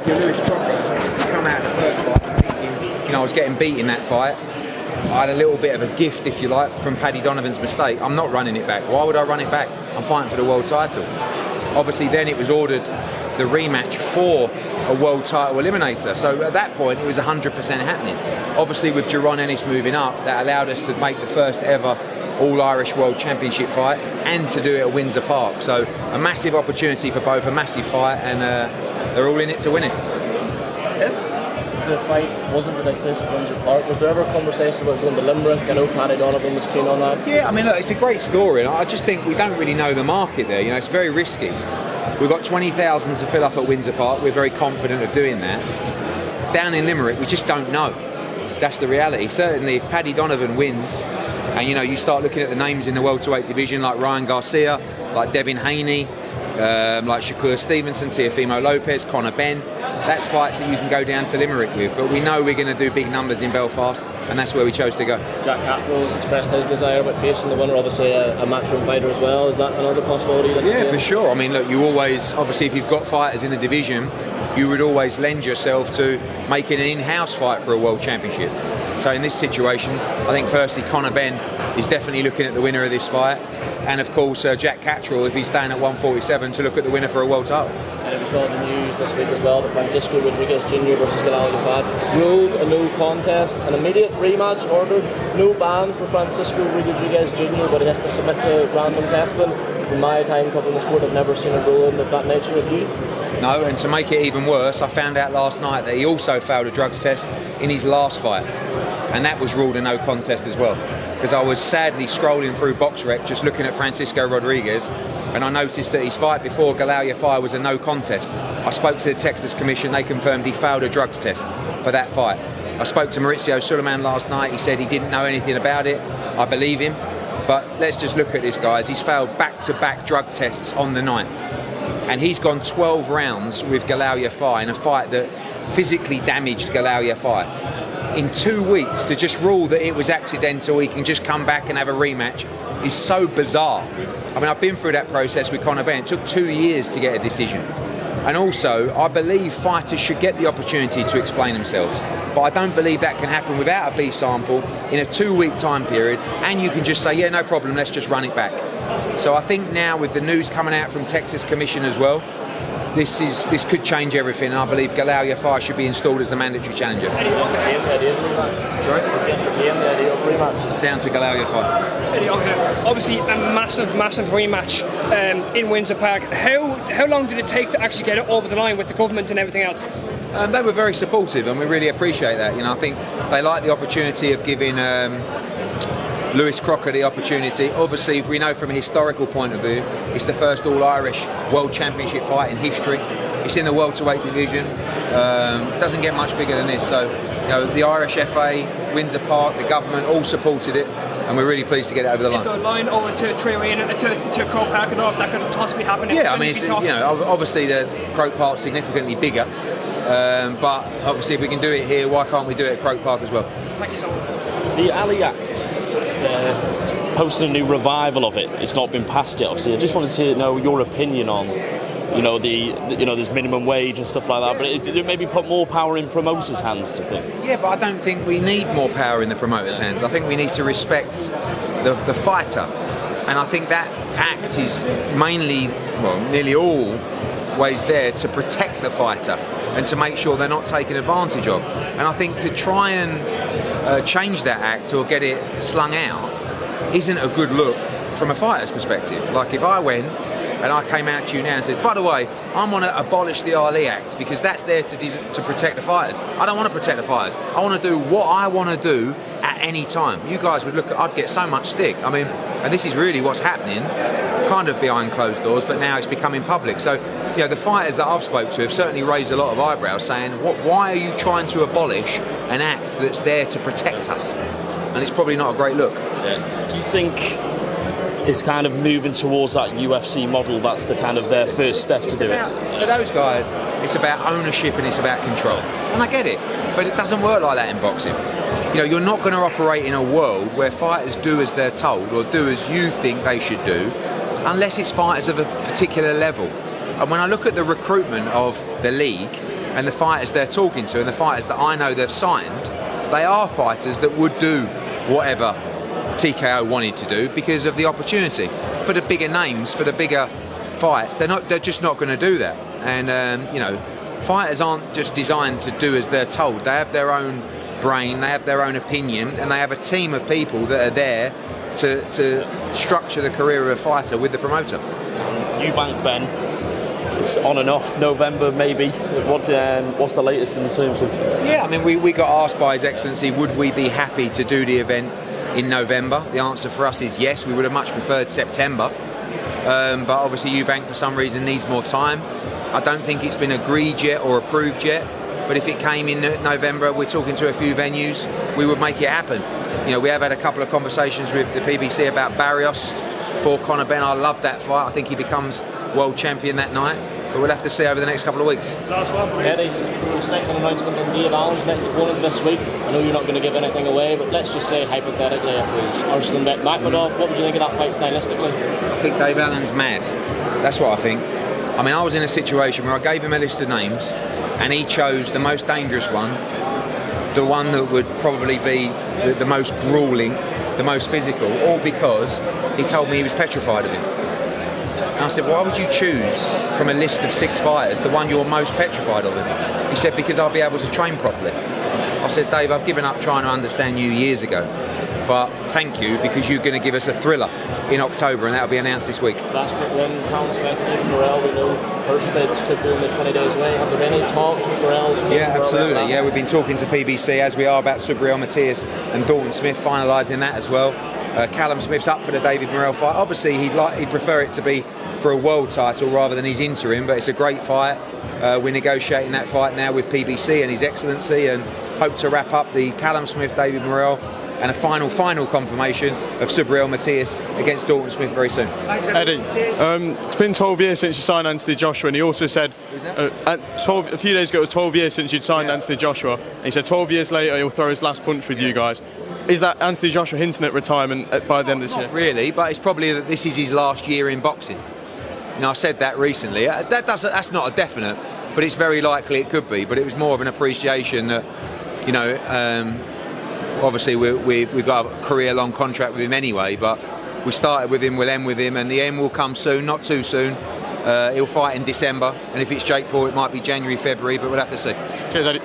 You're Lewis Crocker. He's come out of the first fight. You know, I was getting beat in that fight. I had a little bit of a gift, if you like, from Paddy Donovan's mistake. I'm not running it back. Why would I run it back? I'm fighting for the world title. Obviously, then it was ordered the rematch for a world title eliminator. So at that point, it was 100% happening. Obviously, with Jaron Ennis moving up, that allowed us to make the first ever All-Irish World Championship fight and to do it at Windsor Park. So a massive opportunity for both, a massive fight, and they're all in it to win it. If the fight wasn't like this at Windsor Park, was there ever a conversation about going to Limerick? I know Paddy Donovan was keen on that. Yeah, I mean, look, it's a great story. I just think we don't really know the market there. You know, it's very risky. We've got 20,000 to fill up at Windsor Park. We're very confident of doing that. Down in Limerick, we just don't know. That's the reality. Certainly, if Paddy Donovan wins, and you know, you start looking at the names in the welterweight division like Ryan Garcia, like Devin Haney, like Shakur Stevenson, Teofimo Lopez, Conor Benn. That's fights that you can go down to Limerick with. But we know we're going to do big numbers in Belfast, and that's where we chose to go. Jack Catterall's expressed his desire about facing the winner, obviously a matchroom fighter as well. Is that another possibility? Yeah, for sure. I mean, look, you always, obviously, if you've got fighters in the division, you would always lend yourself to making an in-house fight for a world championship. So in this situation, I think firstly Conor Benn is definitely looking at the winner of this fight, and of course Jack Catterall, if he's staying at 147, to look at the winner for a world title. And we saw the news this week as well that Francisco Rodriguez Jr. versus Galal Yafai ruled a no contest, an immediate rematch ordered, no ban for Francisco Rodriguez Jr., but he has to submit to random testing. In my time covering the sport, I've never seen a ruling of that nature. Of you? No, and to make it even worse, I found out last night that he also failed a drugs test in his last fight, and that was ruled a no contest as well. Because I was sadly scrolling through BoxRec just looking at Francisco Rodriguez, and I noticed that his fight before Galal Yafai was a no contest. I spoke to the Texas Commission, they confirmed he failed a drugs test for that fight. I spoke to Maurizio Suleiman last night, he said he didn't know anything about it. I believe him, but let's just look at this, guys. He's failed back-to-back drug tests on the night, and he's gone 12 rounds with Galal Yafai in a fight that physically damaged Galal Yafai. In 2 weeks, to just rule that it was accidental, he can just come back and have a rematch, is so bizarre. I mean, I've been through that process with Conor Benn. It took 2 years to get a decision. And also, I believe fighters should get the opportunity to explain themselves. But I don't believe that can happen without a B sample in a 2-week time period, and you can just say, yeah, no problem, let's just run it back. So I think now with the news coming out from Texas Commission as well, this could change everything, and I believe Galal Yafai should be installed as the mandatory challenger. Sorry? It's down to Galal Yafai. Obviously a massive rematch in Windsor Park. How long did it take to actually get it over the line with the government and everything else? They were very supportive, and we really appreciate that. You know, I think they like the opportunity of giving Lewis Crocker the opportunity. Obviously, if we know from a historical point of view, it's the first All-Irish World Championship fight in history. It's in the welterweight division. It doesn't get much bigger than this. So, you know, the Irish FA, Windsor Park, the government all supported it, and we're really pleased to get it over the line. Is there a line over to Tree Arena, to Croke Park and off that could possibly happen? Yeah, I mean, it's, you know, obviously the Croke Park's significantly bigger, but obviously if we can do it here, why can't we do it at Croke Park as well? Thank you so much. The Ali Act, posting a new revival of it. It's not been passed yet, obviously. I just wanted to know your opinion on, you know, there's minimum wage and stuff like that. But does it maybe put more power in promoters' hands, to think? Yeah, but I don't think we need more power in the promoters' hands. I think we need to respect the fighter, and I think that act is mainly, well, nearly always there to protect the fighter and to make sure they're not taken advantage of. And I think to try and change that act or get it slung out isn't a good look from a fighter's perspective. Like if I went and I came out to you now and said, by the way, I'm going to abolish the Ali Act because that's there to protect the fighters. I don't want to protect the fighters. I want to do what I want to do at any time. You guys would look at, I'd get so much stick. I mean, and this is really what's happening, kind of behind closed doors, but now it's becoming public. So, you know, the fighters that I've spoke to have certainly raised a lot of eyebrows saying, why are you trying to abolish an act that's there to protect us? And it's probably not a great look. Yeah. Do you think it's kind of moving towards that UFC model? That's the kind of their first step to do it? For those guys, it's about ownership and it's about control. And I get it, but it doesn't work like that in boxing. You know, you're not going to operate in a world where fighters do as they're told or do as you think they should do, unless it's fighters of a particular level. And when I look at the recruitment of the league, and the fighters they're talking to and the fighters that I know they've signed, they are fighters that would do whatever TKO wanted to do because of the opportunity. For the bigger names, for the bigger fights, they're just not going to do that. And you know, fighters aren't just designed to do as they're told. They have their own brain, they have their own opinion, and they have a team of people that are there to structure the career of a fighter with the promoter. Eubank, Ben, it's on and off. November maybe. What's the latest in terms of? Yeah, I mean, we got asked by His Excellency, would we be happy to do the event in November? The answer for us is yes. We would have much preferred September, but obviously Eubank for some reason needs more time. I don't think it's been agreed yet or approved yet, but if it came in November, we're talking to a few venues, we would make it happen. You know, we have had a couple of conversations with the PBC about Barrios for Conor Benn. I love that fight. I think he becomes world champion that night, but we'll have to see over the next couple of weeks. Last one, please. Expect an announcement on Dave Allen's next opponent this week. I know you're not going to give anything away, but let's just say hypothetically it was Arslan Bekmambetov. What would you think of that fight stylistically? I think Dave Allen's mad. That's what I think. I mean, I was in a situation where I gave him a list of names and he chose the most dangerous one, the one that would probably be the most grueling, the most physical, all because he told me he was petrified of him. And I said, why would you choose from a list of 6 fighters the one you're most petrified of him? He said, because I'll be able to train properly. I said, Dave, I've given up trying to understand you years ago, but thank you, because you're going to give us a thriller in October, and that'll be announced this week. Last quick one, Callum Smith, David Morrell, we know first bids could be only 20 days away. Have there been any talks with Morrell's team? Yeah, absolutely. Yeah, we've been talking to PBC as we are about Subriel Matias and Dalton Smith, finalising that as well. Callum Smith's up for the David Morrell fight. Obviously, he'd prefer it to be for a world title rather than his interim, but it's a great fight. We're negotiating that fight now with PBC and His Excellency, and hope to wrap up the Callum Smith, David Morrell, and a final confirmation of Subriel Matias against Dalton Smith very soon. Thanks, Eddie. It's been 12 years since you signed Anthony Joshua, and he also said a few days ago it was 12 years since you'd signed Anthony Joshua, and he said 12 years later he'll throw his last punch with you guys. Is that Anthony Joshua hinting at retirement by the end of this year? Not really, but it's probably that this is his last year in boxing. You know, I said that recently. That's not a definite, but it's very likely it could be. But it was more of an appreciation that, you know, obviously we've got a career-long contract with him anyway, but we started with him, we'll end with him, and the end will come soon, not too soon. He'll fight in December, and if it's Jake Paul, it might be January, February, but we'll have to see. Cheers, Eddie.